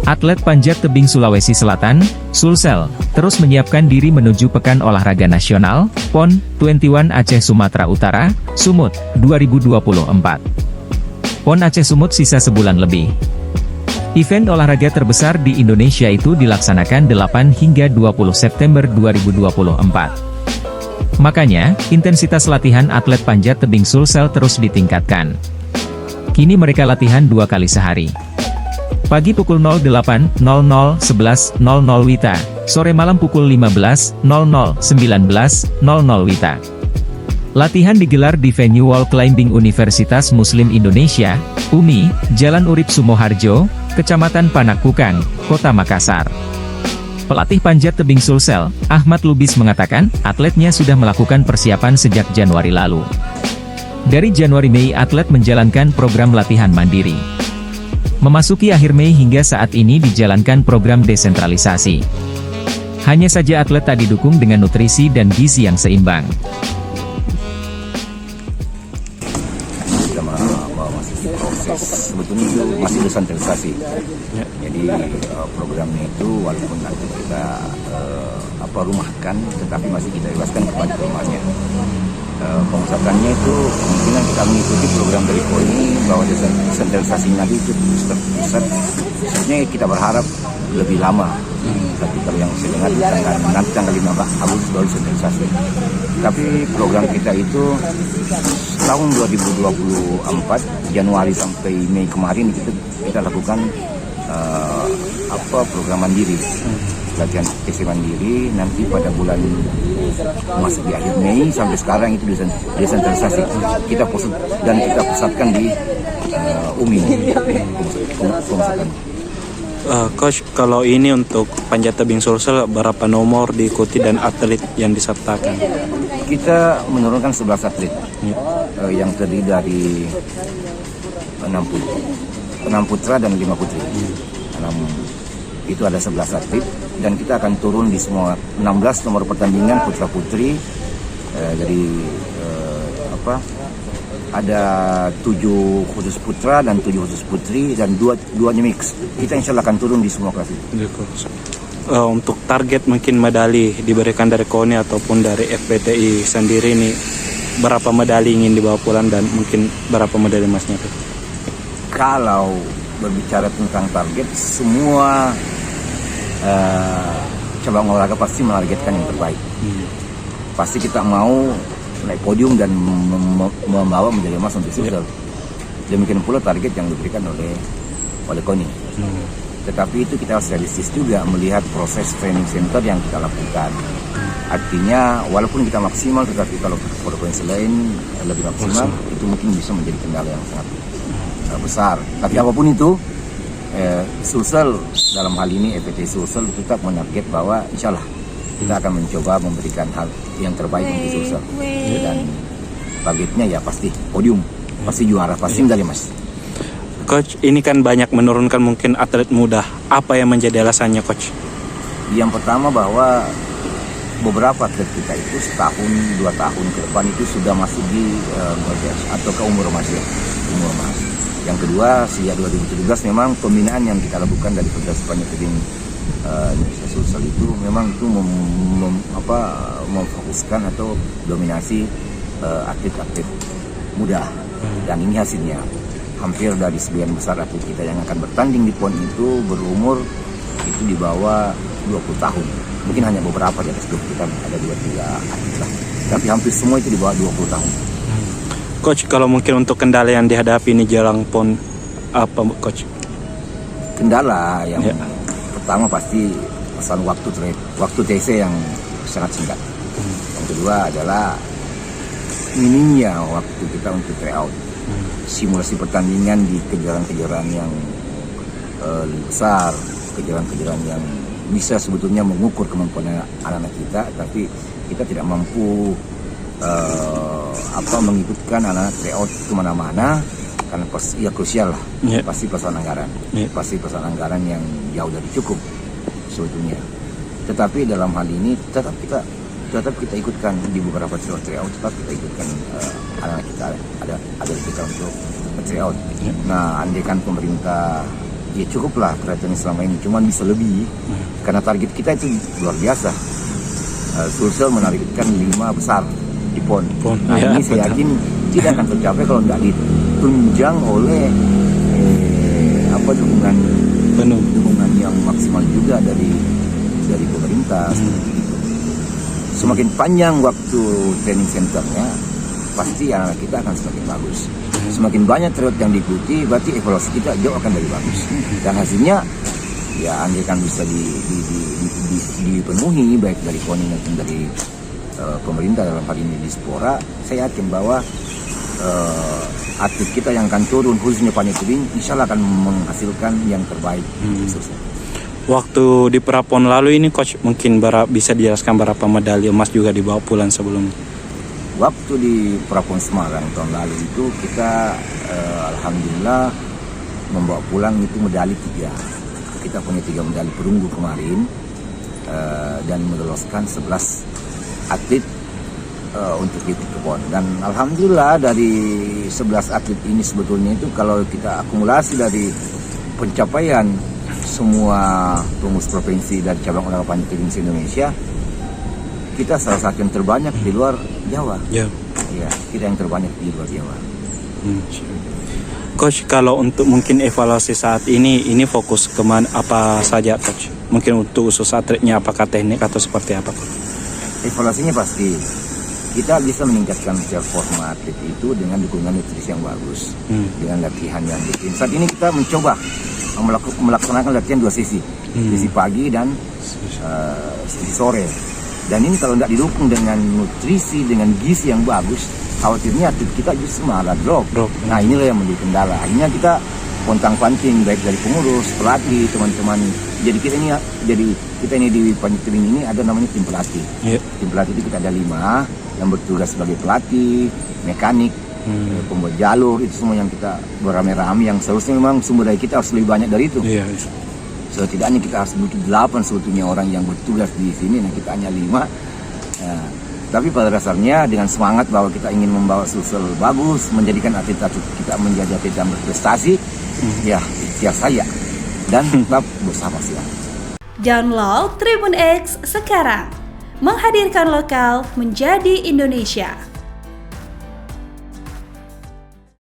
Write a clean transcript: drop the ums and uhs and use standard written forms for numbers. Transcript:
Atlet panjat tebing Sulawesi Selatan, Sulsel, terus menyiapkan diri menuju Pekan Olahraga Nasional, PON 21 Aceh Sumatera Utara, Sumut, 2024. PON Aceh Sumut sisa sebulan lebih. Event olahraga terbesar di Indonesia itu dilaksanakan 8 hingga 20 September 2024. Makanya, intensitas latihan atlet panjat tebing Sulsel terus ditingkatkan. Kini mereka latihan 2 kali sehari. Pagi pukul 08.00 11.00 WITA, sore malam pukul 15.00 19.00 WITA. Latihan digelar di venue Wall Climbing Universitas Muslim Indonesia, UMI, Jalan Urip Sumoharjo, Kecamatan Panakukang, Kota Makassar. Pelatih panjat tebing Sulsel, Ahmad Lubis mengatakan, atletnya sudah melakukan persiapan sejak Januari lalu. Dari Januari-Mei atlet menjalankan program latihan mandiri. Memasuki akhir Mei hingga saat ini dijalankan program desentralisasi. Hanya saja atlet tak didukung dengan nutrisi dan gizi yang seimbang. Kita masih proses, sebetulnya itu masih desentralisasi. Jadi programnya itu walaupun nanti kita rumahkan, tetapi masih kita bebaskan kepada rumahnya. Pengusahaannya itu kemungkinan kita mengikuti program dari KONI bahwa desentralisasinya itu pusat. Sebenarnya kita berharap lebih lama. Tapi kalau yang saya dengar nanti tanggal 15 Agustus baru desentralisasi. Tapi program kita itu tahun 2024 Januari sampai Mei kemarin kita lakukan program mandiri. Latihan TC mandiri, nanti pada bulan masuk di akhir Mei sampai sekarang itu desentralisasi. Kita pusatkan di UMI. Coach, kalau ini untuk panjat tebing Sulsel berapa nomor diikuti dan atlet yang disertakan? Kita menurunkan 11 atlet yang terdiri dari 6 putra dan 5 putri. Itu ada 11 atlet dan kita akan turun di semua 16 nomor pertandingan putra putri. Ada 7 khusus putra dan 7 khusus putri dan duanya mix. Kita insya Allah akan turun di semua kelas itu. Untuk target mungkin medali diberikan dari KONI ataupun dari FPTI sendiri ini, berapa medali ingin dibawa pulang dan mungkin berapa medali emasnya tuh? Kalau berbicara tentang target, semua cabang olahraga pasti menargetkan yang terbaik. Pasti kita mau naik podium dan membawa medali emas untuk Sulsel. Demikian pula target yang diberikan oleh KONI. Tetapi itu kita harus realistis juga melihat proses training center yang kita lakukan. Artinya walaupun kita maksimal, tetapi kalau provinsi lain lebih maksimal, itu mungkin bisa menjadi kendala yang sangat besar. Tapi apapun itu, Sulsel dalam hal ini FPT Sulsel tetap menarget bahwa insya Allah kita akan mencoba memberikan hal yang terbaik untuk Sulsel. Dan targetnya ya pasti podium, pasti juara, pasti medali emas. Coach, ini kan banyak menurunkan mungkin atlet muda. Apa yang menjadi alasannya, Coach? Yang pertama bahwa beberapa atlet kita itu setahun, 2 tahun ke depan itu sudah masuk di atau ke umur emas. Yang kedua, sejak 2017 memang pembinaan yang kita lakukan dari Federasi Panjat Tebing Indonesia Sulsel itu memang itu memfokuskan atau dominasi atlet-atlet muda. Dan ini hasilnya. Hampir dari sebagian besar atlet kita yang akan bertanding di PON itu berumur itu di bawah 20 tahun. Mungkin hanya beberapa di atas 20 tahun, ada 2-3 atlet lah. Tapi hampir semua itu di bawah 20 tahun. Coach, kalau mungkin untuk kendala yang dihadapi ini jelang PON, apa Coach? Kendala yang pertama pasti pesan waktu TC yang sangat singkat. Yang kedua adalah minimnya waktu kita untuk tryout. Simulasi pertandingan di kejuaraan-kejuaraan yang besar, kejuaraan-kejuaraan yang bisa sebetulnya mengukur kemampuan anak-anak kita, tapi kita tidak mampu mengikutkan anak-anak tryout kemana-mana karena krusial lah. Pasti persoalan anggaran, pasti persoalan anggaran yang jauh dari cukup sebetulnya. Tetapi dalam hal ini tetap kita ikutkan di beberapa tryout, tetap kita ikutkan anak-anak kita ada di kita untuk tryout. Nah, andaikan pemerintah ya cukuplah perhatian selama ini, cuman bisa lebih karena target kita itu luar biasa. Sulsel menargetkan 5 besar di PON. Nah ya, ini saya betul. yakin tidak akan tercapai kalau tidak ditunjang oleh dukungan yang maksimal juga dari pemerintah. Semakin panjang waktu training centernya, pasti anak kita akan semakin bagus. Semakin banyak tryout yang diikuti, berarti evaluasi kita jauh akan lebih bagus. Dan hasilnya, ya andaikan bisa dipenuhi baik dari KONI maupun dari pemerintah dalam hal ini Dispora, saya yakin bahwa atlet kita yang akan turun khususnya panjat tebing, insya Allah akan menghasilkan yang terbaik. Waktu di Prapon lalu ini coach mungkin bisa dijelaskan berapa medali emas juga dibawa pulang sebelumnya? Waktu di Prapon Semarang tahun lalu itu kita alhamdulillah membawa pulang itu medali 3. Kita punya 3 medali perunggu kemarin dan meloloskan 11 atlet untuk ikut ke PON. Dan alhamdulillah dari 11 atlet ini sebetulnya itu kalau kita akumulasi dari pencapaian semua pengurus provinsi dari cabang olahraga panjat tebing se-Indonesia, kita salah satu yang terbanyak di luar Jawa. Ya, kita yang terbanyak di luar Jawa. Coach, kalau untuk mungkin evaluasi saat ini fokus kemana apa saja coach? Mungkin untuk khusus atletnya apakah teknik atau seperti apa? Evaluasinya pasti kita bisa meningkatkan performa atlet itu dengan dukungan nutrisi yang bagus, dengan latihan yang rutin. Saat ini kita mencoba melaksanakan latihan 2 sesi, sesi pagi dan sesi sore. Dan ini kalau tidak didukung dengan nutrisi, dengan gizi yang bagus, khawatirnya atlet kita justru malah drop. Nah inilah yang menjadi kendala. Akhirnya kita pontang-panting baik dari pengurus, pelatih, teman-teman. Jadi kita ini di panjat tebing ini ada namanya tim pelatih. Tim pelatih itu kita ada 5 yang bertugas sebagai pelatih, mekanik, pembuat jalur, itu semua yang kita beramai-ramai, yang seharusnya memang sumber daya kita harus lebih banyak dari itu. Setidaknya kita harus butuh 8 sebetulnya orang yang bertugas di sini, nah kita hanya 5. Tapi pada dasarnya dengan semangat bahwa kita ingin membawa Sulsel bagus, menjadikan atlet-atlet kita menjadi atlet yang berprestasi, ya ikhtiar saya dan tetap bersama siang. Download Tribun X sekarang, menghadirkan lokal menjadi Indonesia.